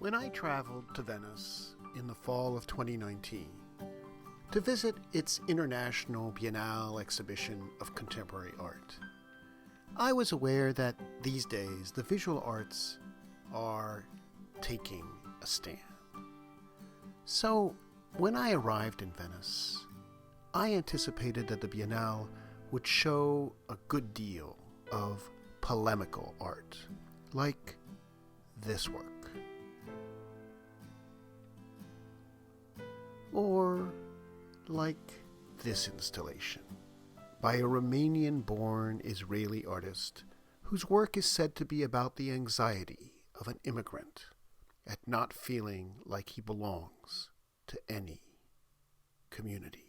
When I traveled to Venice in the fall of 2019 to visit its International Biennale exhibition of contemporary art, I was aware that these days the visual arts are taking a stand. So when I arrived in Venice, I anticipated that the Biennale would show a good deal of polemical art, like this work. Or like this installation by a Romanian-born Israeli artist whose work is said to be about the anxiety of an immigrant at not feeling like he belongs to any community.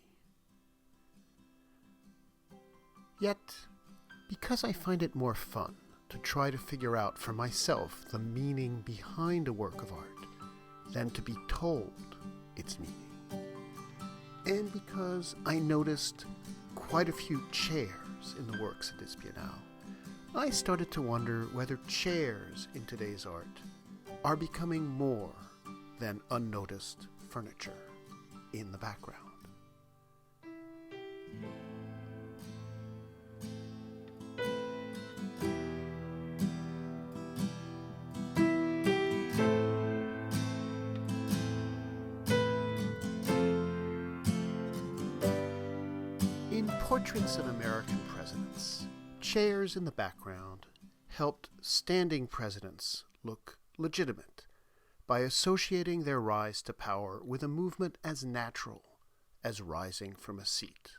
Yet, because I find it more fun to try to figure out for myself the meaning behind a work of art than to be told its meaning, and because I noticed quite a few chairs in the works at this Biennale, I started to wonder whether chairs in today's art are becoming more than unnoticed furniture in the background. In portraits of American presidents, chairs in the background helped standing presidents look legitimate by associating their rise to power with a movement as natural as rising from a seat.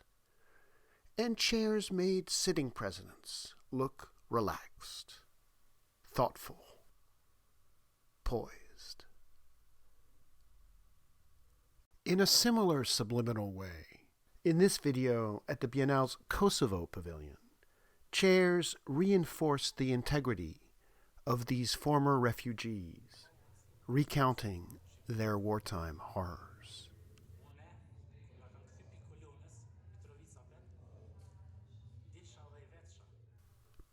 And chairs made sitting presidents look relaxed, thoughtful, poised. In a similar subliminal way, in this video at the Biennale's Kosovo Pavilion, chairs reinforced the integrity of these former refugees, recounting their wartime horrors.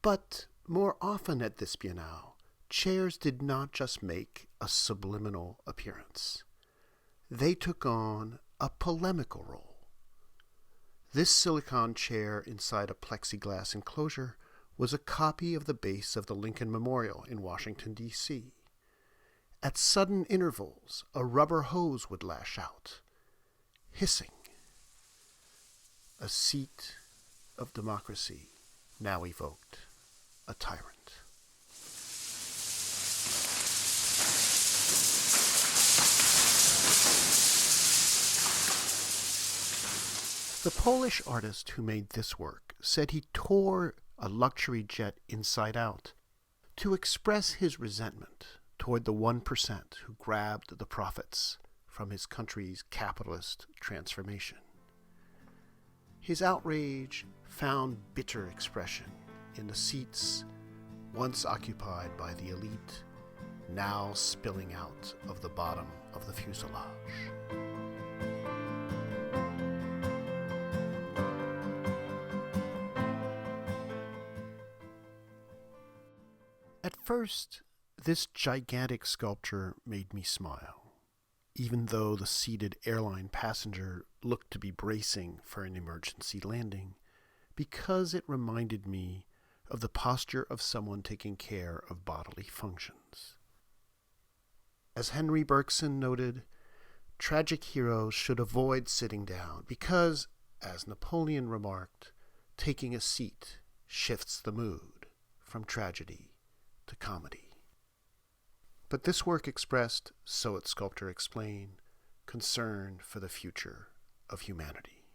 But more often at this Biennale, chairs did not just make a subliminal appearance. They took on a polemical role. This silicone chair inside a plexiglass enclosure was a copy of the base of the Lincoln Memorial in Washington, D.C. At sudden intervals, a rubber hose would lash out, hissing. A seat of democracy now evoked a tyrant. The Polish artist who made this work said he tore a luxury jet inside out to express his resentment toward the 1% who grabbed the profits from his country's capitalist transformation. His outrage found bitter expression in the seats once occupied by the elite, now spilling out of the bottom of the fuselage. At first, this gigantic sculpture made me smile, even though the seated airline passenger looked to be bracing for an emergency landing, because it reminded me of the posture of someone taking care of bodily functions. As Henry Bergson noted, tragic heroes should avoid sitting down because, as Napoleon remarked, taking a seat shifts the mood from tragedy to comedy. But this work expressed, so its sculptor explained, concern for the future of humanity.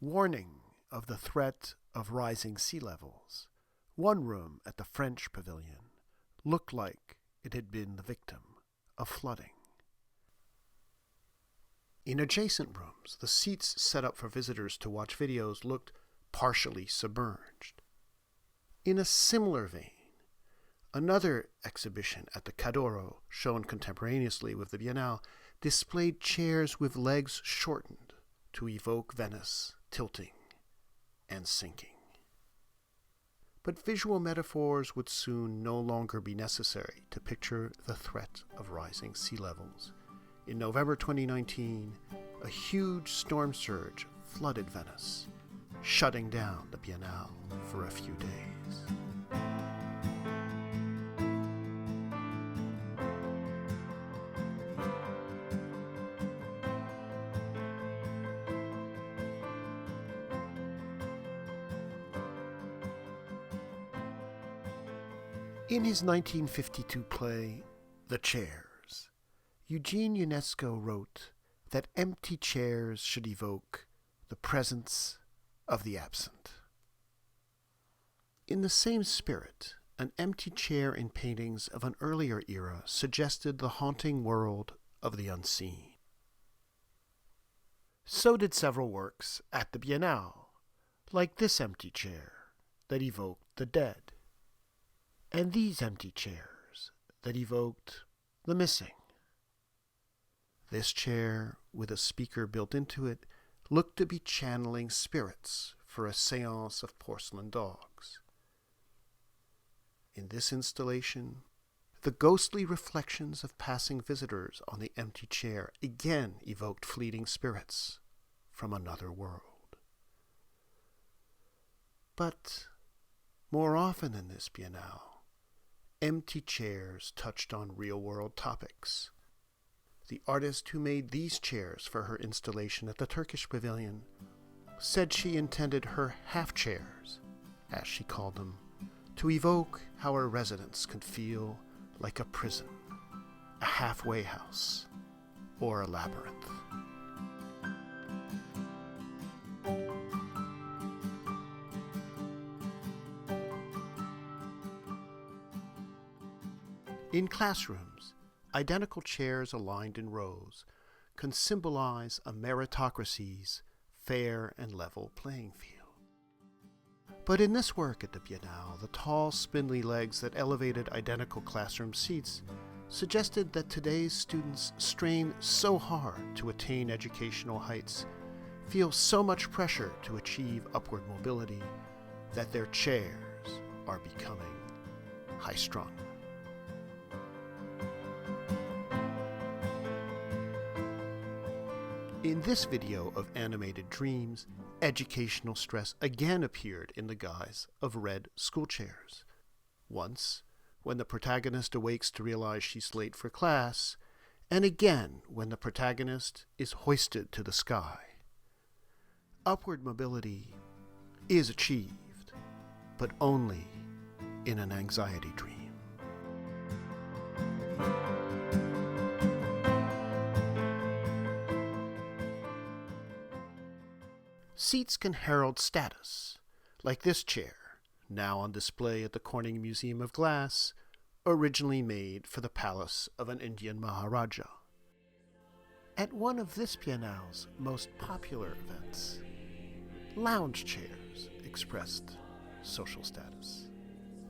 Warning of the threat of rising sea levels, one room at the French pavilion looked like it had been the victim of flooding. In adjacent rooms, the seats set up for visitors to watch videos looked partially submerged. In a similar vein, another exhibition at the Cadoro, shown contemporaneously with the Biennale, displayed chairs with legs shortened to evoke Venice tilting and sinking. But visual metaphors would soon no longer be necessary to picture the threat of rising sea levels. In November 2019, a huge storm surge flooded Venice, shutting down the Biennale for a few days. In his 1952 play, The Chairs, Eugene Ionesco wrote that empty chairs should evoke the presence of the absent. In the same spirit, an empty chair in paintings of an earlier era suggested the haunting world of the unseen. So did several works at the Biennale, like this empty chair that evoked the dead, and these empty chairs that evoked the missing. This chair, with a speaker built into it, looked to be channeling spirits for a seance of porcelain dogs. In this installation, the ghostly reflections of passing visitors on the empty chair again evoked fleeting spirits from another world. But more often in this Biennale, empty chairs touched on real-world topics. The artist who made these chairs for her installation at the Turkish Pavilion said she intended her half-chairs, as she called them, to evoke how her residence could feel like a prison, a halfway house, or a labyrinth. In classrooms, identical chairs aligned in rows can symbolize a meritocracy's fair and level playing field. But in this work at the Biennale, the tall, spindly legs that elevated identical classroom seats suggested that today's students strain so hard to attain educational heights, feel so much pressure to achieve upward mobility, that their chairs are becoming high-strung. In this video of animated dreams, educational stress again appeared in the guise of red school chairs. Once, when the protagonist awakes to realize she's late for class, and again when the protagonist is hoisted to the sky. Upward mobility is achieved, but only in an anxiety dream. Seats can herald status, like this chair, now on display at the Corning Museum of Glass, originally made for the palace of an Indian Maharaja. At one of this Biennale's most popular events, lounge chairs expressed social status.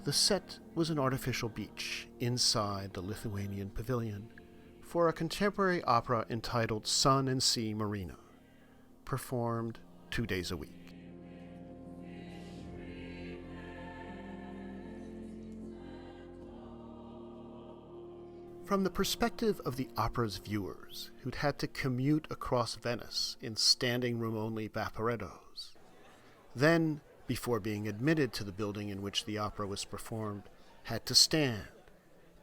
The set was an artificial beach inside the Lithuanian pavilion for a contemporary opera entitled Sun and Sea Marina, performed 2 days a week. From the perspective of the opera's viewers, who'd had to commute across Venice in standing-room-only vaporettos, then, before being admitted to the building in which the opera was performed, had to stand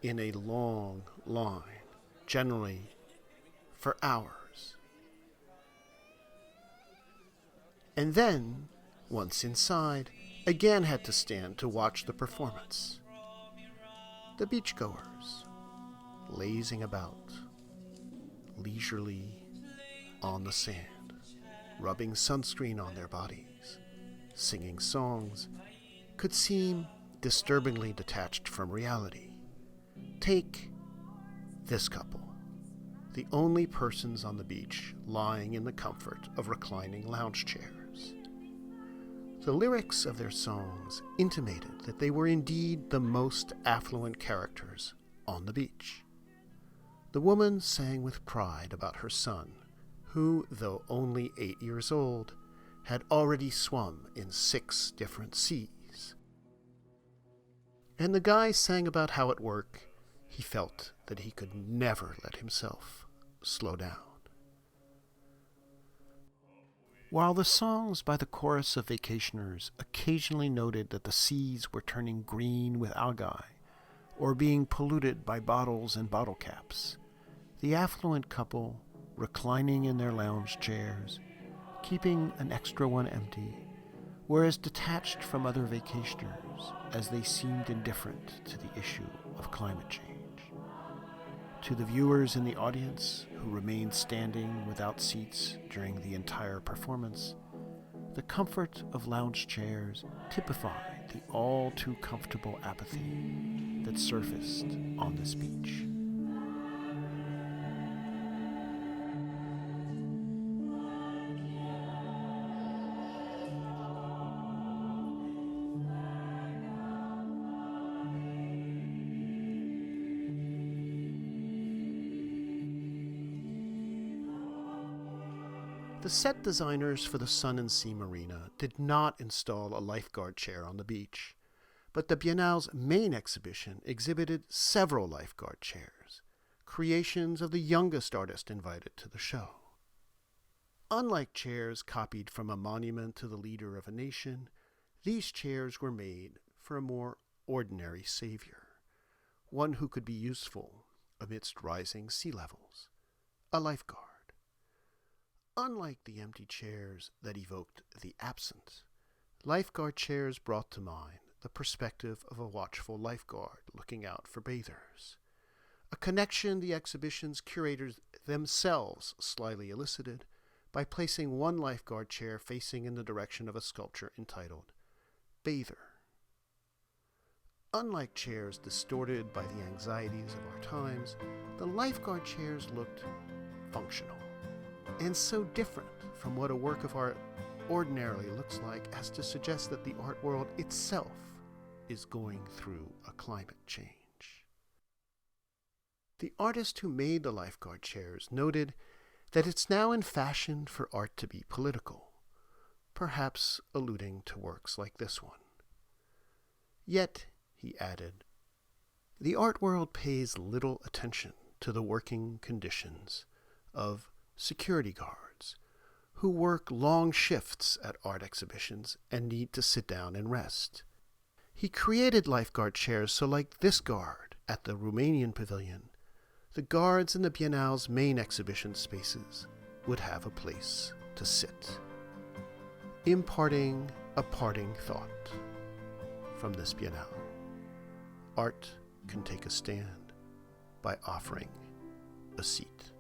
in a long line, generally for hours. And then, once inside, again had to stand to watch the performance. The beachgoers, lazing about, leisurely on the sand, rubbing sunscreen on their bodies, singing songs, could seem disturbingly detached from reality. Take this couple, the only persons on the beach lying in the comfort of reclining lounge chairs. The lyrics of their songs intimated that they were indeed the most affluent characters on the beach. The woman sang with pride about her son, who, though only 8 years old, had already swum in 6 different seas. And the guy sang about how at work he felt that he could never let himself slow down. While the songs by the chorus of vacationers occasionally noted that the seas were turning green with algae or being polluted by bottles and bottle caps, the affluent couple, reclining in their lounge chairs, keeping an extra one empty, were as detached from other vacationers as they seemed indifferent to the issue of climate change. To the viewers in the audience, who remained standing without seats during the entire performance, the comfort of lounge chairs typified the all too comfortable apathy that surfaced on this beach. The set designers for the Sun and Sea Marina did not install a lifeguard chair on the beach, but the Biennale's main exhibition exhibited several lifeguard chairs, creations of the youngest artist invited to the show. Unlike chairs copied from a monument to the leader of a nation, these chairs were made for a more ordinary savior, one who could be useful amidst rising sea levels, a lifeguard. Unlike the empty chairs that evoked the absent, lifeguard chairs brought to mind the perspective of a watchful lifeguard looking out for bathers, a connection the exhibition's curators themselves slyly elicited by placing one lifeguard chair facing in the direction of a sculpture entitled Bather. Unlike chairs distorted by the anxieties of our times, the lifeguard chairs looked functional, and so different from what a work of art ordinarily looks like as to suggest that the art world itself is going through a climate change. The artist who made the lifeguard chairs noted that it's now in fashion for art to be political, perhaps alluding to works like this one. Yet, he added, the art world pays little attention to the working conditions of security guards who work long shifts at art exhibitions and need to sit down and rest. He created lifeguard chairs so, like this guard at the Romanian pavilion, the guards in the Biennale's main exhibition spaces would have a place to sit. Imparting a parting thought from this Biennale. Art can take a stand by offering a seat.